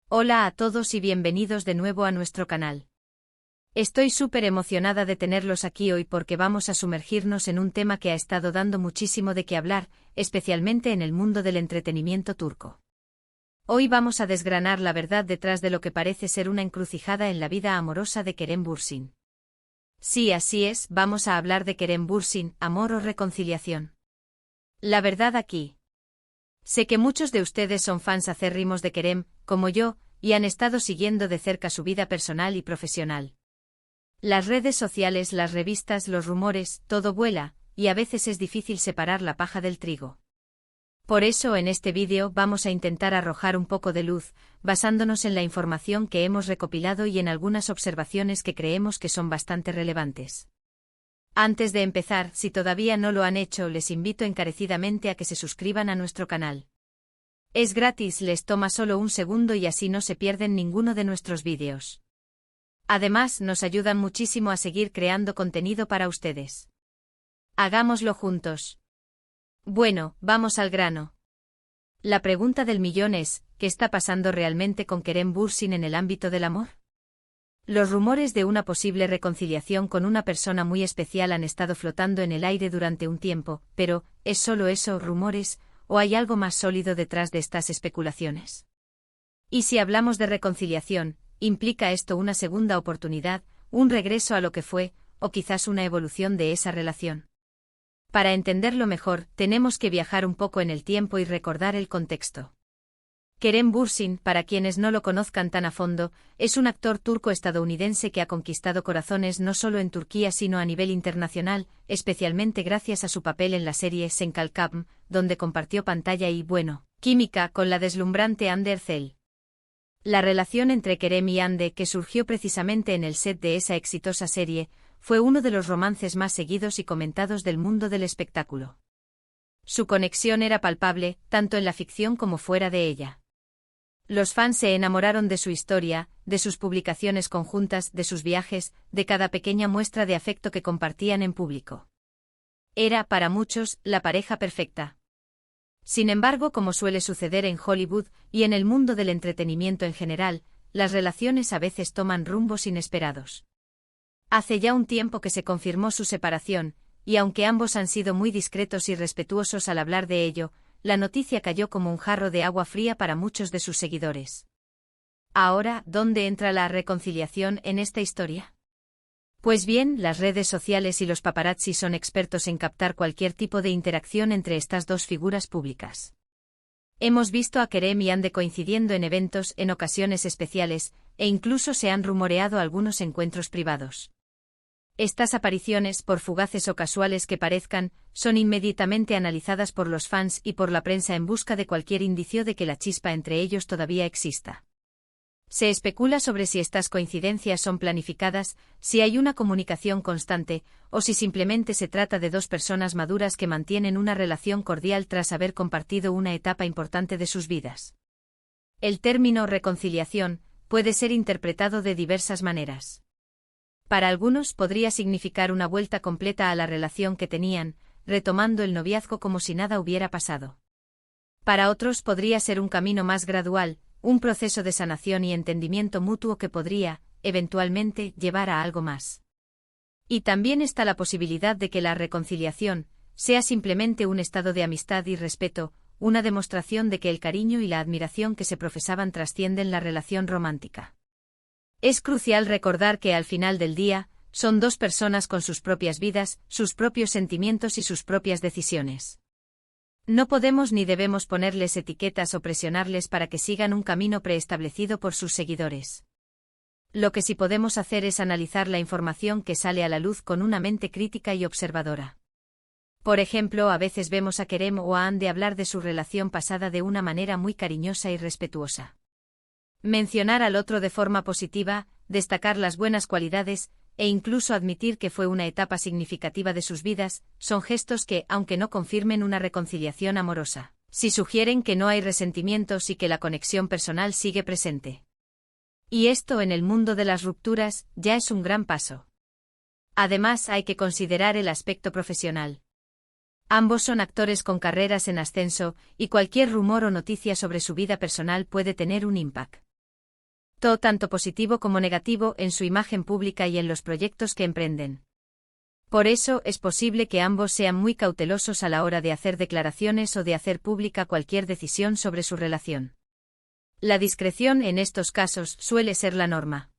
Hola a todos y bienvenidos de nuevo a nuestro canal. Estoy súper emocionada de tenerlos aquí hoy porque vamos a sumergirnos en un tema que ha estado dando muchísimo de qué hablar, especialmente en el mundo del entretenimiento turco. Hoy vamos a desgranar la verdad detrás de lo que parece ser una encrucijada en la vida amorosa de Kerem Bürsin. Sí, así es, vamos a hablar de Kerem Bürsin, amor o reconciliación. La verdad aquí. Sé que muchos de ustedes son fans acérrimos de Kerem, como yo, y han estado siguiendo de cerca su vida personal y profesional. Las redes sociales, las revistas, los rumores, todo vuela, y a veces es difícil separar la paja del trigo. Por eso en este vídeo vamos a intentar arrojar un poco de luz, basándonos en la información que hemos recopilado y en algunas observaciones que creemos que son bastante relevantes. Antes de empezar, si todavía no lo han hecho, les invito encarecidamente a que se suscriban a nuestro canal. Es gratis, les toma solo un segundo y así no se pierden ninguno de nuestros vídeos. Además, nos ayudan muchísimo a seguir creando contenido para ustedes. Hagámoslo juntos. Bueno, vamos al grano. La pregunta del millón es, ¿qué está pasando realmente con Kerem Bürsin en el ámbito del amor? Los rumores de una posible reconciliación con una persona muy especial han estado flotando en el aire durante un tiempo, pero, ¿es solo eso, rumores, o hay algo más sólido detrás de estas especulaciones? Y si hablamos de reconciliación, ¿implica esto una segunda oportunidad, un regreso a lo que fue, o quizás una evolución de esa relación? Para entenderlo mejor, tenemos que viajar un poco en el tiempo y recordar el contexto. Kerem Bürsin, para quienes no lo conozcan tan a fondo, es un actor turco-estadounidense que ha conquistado corazones no solo en Turquía sino a nivel internacional, especialmente gracias a su papel en la serie Sen Kalkam, donde compartió pantalla y, química con la deslumbrante Hande Erçel. La relación entre Kerem y Hande, que surgió precisamente en el set de esa exitosa serie, fue uno de los romances más seguidos y comentados del mundo del espectáculo. Su conexión era palpable, tanto en la ficción como fuera de ella. Los fans se enamoraron de su historia, de sus publicaciones conjuntas, de sus viajes, de cada pequeña muestra de afecto que compartían en público. Era, para muchos, la pareja perfecta. Sin embargo, como suele suceder en Hollywood y en el mundo del entretenimiento en general, las relaciones a veces toman rumbos inesperados. Hace ya un tiempo que se confirmó su separación, y aunque ambos han sido muy discretos y respetuosos al hablar de ello, la noticia cayó como un jarro de agua fría para muchos de sus seguidores. Ahora, ¿dónde entra la reconciliación en esta historia? Pues bien, las redes sociales y los paparazzi son expertos en captar cualquier tipo de interacción entre estas dos figuras públicas. Hemos visto a Kerem y Hande coincidiendo en eventos, en ocasiones especiales, e incluso se han rumoreado algunos encuentros privados. Estas apariciones, por fugaces o casuales que parezcan, son inmediatamente analizadas por los fans y por la prensa en busca de cualquier indicio de que la chispa entre ellos todavía exista. Se especula sobre si estas coincidencias son planificadas, si hay una comunicación constante, o si simplemente se trata de dos personas maduras que mantienen una relación cordial tras haber compartido una etapa importante de sus vidas. El término reconciliación puede ser interpretado de diversas maneras. Para algunos podría significar una vuelta completa a la relación que tenían, retomando el noviazgo como si nada hubiera pasado. Para otros podría ser un camino más gradual, un proceso de sanación y entendimiento mutuo que podría, eventualmente, llevar a algo más. Y también está la posibilidad de que la reconciliación sea simplemente un estado de amistad y respeto, una demostración de que el cariño y la admiración que se profesaban trascienden la relación romántica. Es crucial recordar que al final del día, son dos personas con sus propias vidas, sus propios sentimientos y sus propias decisiones. No podemos ni debemos ponerles etiquetas o presionarles para que sigan un camino preestablecido por sus seguidores. Lo que sí podemos hacer es analizar la información que sale a la luz con una mente crítica y observadora. Por ejemplo, a veces vemos a Kerem o a Hande hablar de su relación pasada de una manera muy cariñosa y respetuosa. Mencionar al otro de forma positiva, destacar las buenas cualidades, e incluso admitir que fue una etapa significativa de sus vidas, son gestos que, aunque no confirmen una reconciliación amorosa, sí sugieren que no hay resentimientos y que la conexión personal sigue presente. Y esto en el mundo de las rupturas, ya es un gran paso. Además, hay que considerar el aspecto profesional. Ambos son actores con carreras en ascenso, y cualquier rumor o noticia sobre su vida personal puede tener un impacto. Todo tanto positivo como negativo en su imagen pública y en los proyectos que emprenden. Por eso es posible que ambos sean muy cautelosos a la hora de hacer declaraciones o de hacer pública cualquier decisión sobre su relación. La discreción en estos casos suele ser la norma.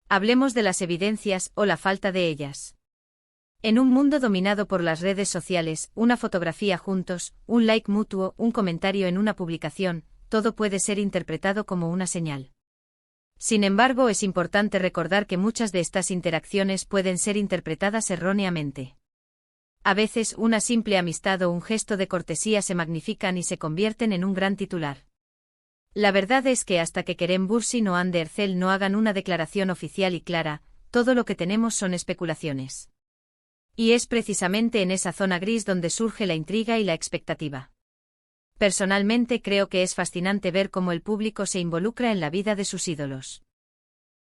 Hablemos de las evidencias o la falta de ellas. En un mundo dominado por las redes sociales, una fotografía juntos, un like mutuo, un comentario en una publicación, todo puede ser interpretado como una señal. Sin embargo, es importante recordar que muchas de estas interacciones pueden ser interpretadas erróneamente. A veces, una simple amistad o un gesto de cortesía se magnifican y se convierten en un gran titular. La verdad es que hasta que Kerem Bürsin o Hande Erçel no hagan una declaración oficial y clara, todo lo que tenemos son especulaciones. Y es precisamente en esa zona gris donde surge la intriga y la expectativa. Personalmente creo que es fascinante ver cómo el público se involucra en la vida de sus ídolos.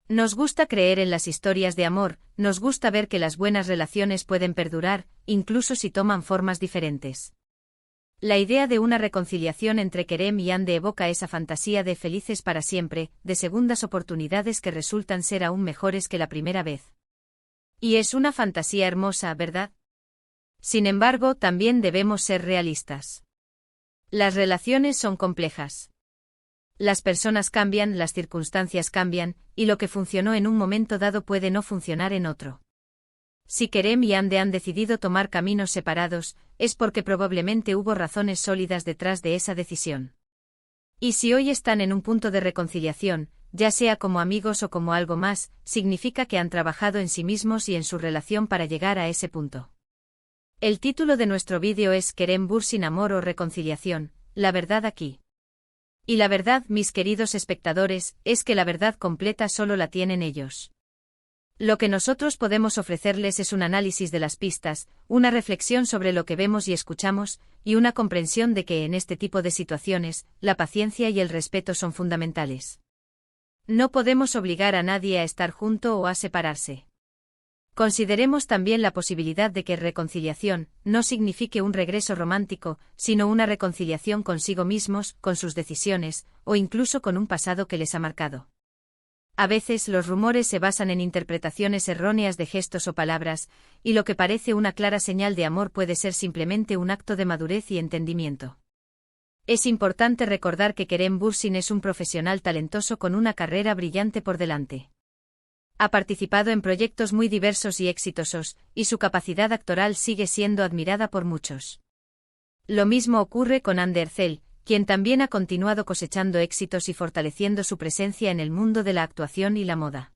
Nos gusta creer en las historias de amor, nos gusta ver que las buenas relaciones pueden perdurar, incluso si toman formas diferentes. La idea de una reconciliación entre Kerem y Hande evoca esa fantasía de felices para siempre, de segundas oportunidades que resultan ser aún mejores que la primera vez. Y es una fantasía hermosa, ¿verdad? Sin embargo, también debemos ser realistas. Las relaciones son complejas. Las personas cambian, las circunstancias cambian, y lo que funcionó en un momento dado puede no funcionar en otro. Si Kerem y Hande han decidido tomar caminos separados, es porque probablemente hubo razones sólidas detrás de esa decisión. Y si hoy están en un punto de reconciliación, ya sea como amigos o como algo más, significa que han trabajado en sí mismos y en su relación para llegar a ese punto. El título de nuestro vídeo es Kerem Bürsin, amor o reconciliación, la verdad aquí. Y la verdad, mis queridos espectadores, es que la verdad completa solo la tienen ellos. Lo que nosotros podemos ofrecerles es un análisis de las pistas, una reflexión sobre lo que vemos y escuchamos, y una comprensión de que en este tipo de situaciones, la paciencia y el respeto son fundamentales. No podemos obligar a nadie a estar junto o a separarse. Consideremos también la posibilidad de que reconciliación no signifique un regreso romántico, sino una reconciliación consigo mismos, con sus decisiones, o incluso con un pasado que les ha marcado. A veces los rumores se basan en interpretaciones erróneas de gestos o palabras, y lo que parece una clara señal de amor puede ser simplemente un acto de madurez y entendimiento. Es importante recordar que Kerem Bürsin es un profesional talentoso con una carrera brillante por delante. Ha participado en proyectos muy diversos y exitosos, y su capacidad actoral sigue siendo admirada por muchos. Lo mismo ocurre con Hande Erçel, quien también ha continuado cosechando éxitos y fortaleciendo su presencia en el mundo de la actuación y la moda.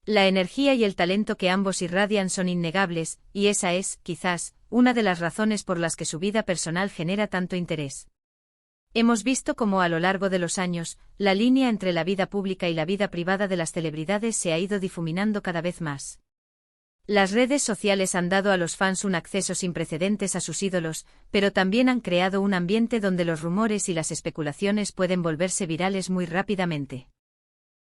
La energía y el talento que ambos irradian son innegables, y esa es, quizás, una de las razones por las que su vida personal genera tanto interés. Hemos visto cómo a lo largo de los años, la línea entre la vida pública y la vida privada de las celebridades se ha ido difuminando cada vez más. Las redes sociales han dado a los fans un acceso sin precedentes a sus ídolos, pero también han creado un ambiente donde los rumores y las especulaciones pueden volverse virales muy rápidamente.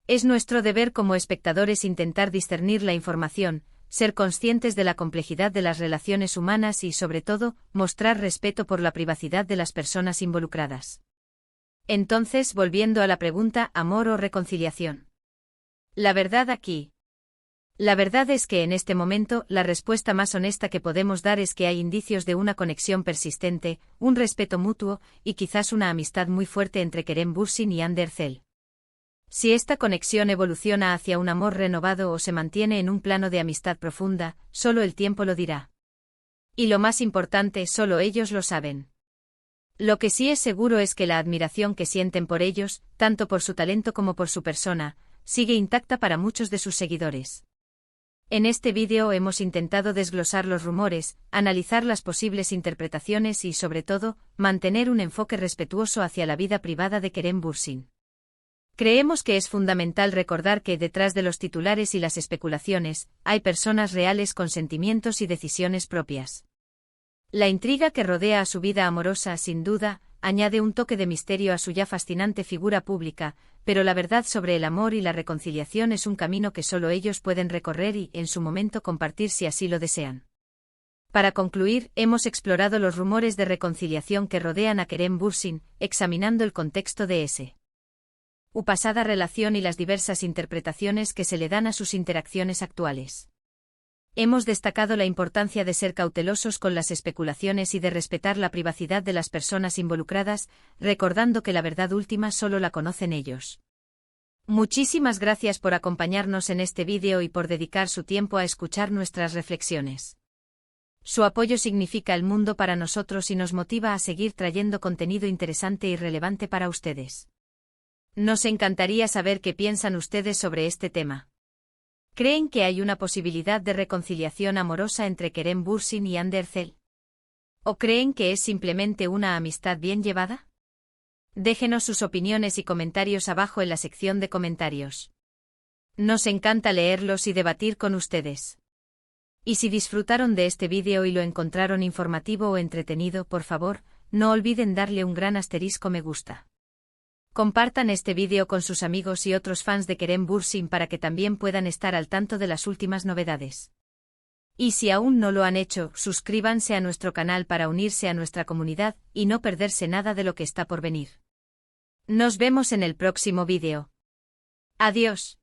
Es nuestro deber como espectadores intentar discernir la información, ser conscientes de la complejidad de las relaciones humanas y, sobre todo, mostrar respeto por la privacidad de las personas involucradas. Entonces, volviendo a la pregunta, ¿amor o reconciliación? La verdad aquí. La verdad es que en este momento, la respuesta más honesta que podemos dar es que hay indicios de una conexión persistente, un respeto mutuo, y quizás una amistad muy fuerte entre Kerem Bürsin y Hande Erçel. Si esta conexión evoluciona hacia un amor renovado o se mantiene en un plano de amistad profunda, solo el tiempo lo dirá. Y lo más importante, solo ellos lo saben. Lo que sí es seguro es que la admiración que sienten por ellos, tanto por su talento como por su persona, sigue intacta para muchos de sus seguidores. En este vídeo hemos intentado desglosar los rumores, analizar las posibles interpretaciones y, sobre todo, mantener un enfoque respetuoso hacia la vida privada de Kerem Bürsin. Creemos que es fundamental recordar que detrás de los titulares y las especulaciones, hay personas reales con sentimientos y decisiones propias. La intriga que rodea a su vida amorosa, sin duda, añade un toque de misterio a su ya fascinante figura pública, pero la verdad sobre el amor y la reconciliación es un camino que solo ellos pueden recorrer y, en su momento, compartir si así lo desean. Para concluir, hemos explorado los rumores de reconciliación que rodean a Kerem Bürsin, examinando el contexto de ese. u pasada relación y las diversas interpretaciones que se le dan a sus interacciones actuales. Hemos destacado la importancia de ser cautelosos con las especulaciones y de respetar la privacidad de las personas involucradas, recordando que la verdad última solo la conocen ellos. Muchísimas gracias por acompañarnos en este vídeo y por dedicar su tiempo a escuchar nuestras reflexiones. Su apoyo significa el mundo para nosotros y nos motiva a seguir trayendo contenido interesante y relevante para ustedes. Nos encantaría saber qué piensan ustedes sobre este tema. ¿Creen que hay una posibilidad de reconciliación amorosa entre Kerem Bürsin y Hande Erçel? ¿O creen que es simplemente una amistad bien llevada? Déjenos sus opiniones y comentarios abajo en la sección de comentarios. Nos encanta leerlos y debatir con ustedes. Y si disfrutaron de este vídeo y lo encontraron informativo o entretenido, por favor, no olviden darle un gran asterisco me gusta. Compartan este vídeo con sus amigos y otros fans de Kerem Bürsin para que también puedan estar al tanto de las últimas novedades. Y si aún no lo han hecho, suscríbanse a nuestro canal para unirse a nuestra comunidad y no perderse nada de lo que está por venir. Nos vemos en el próximo vídeo. Adiós.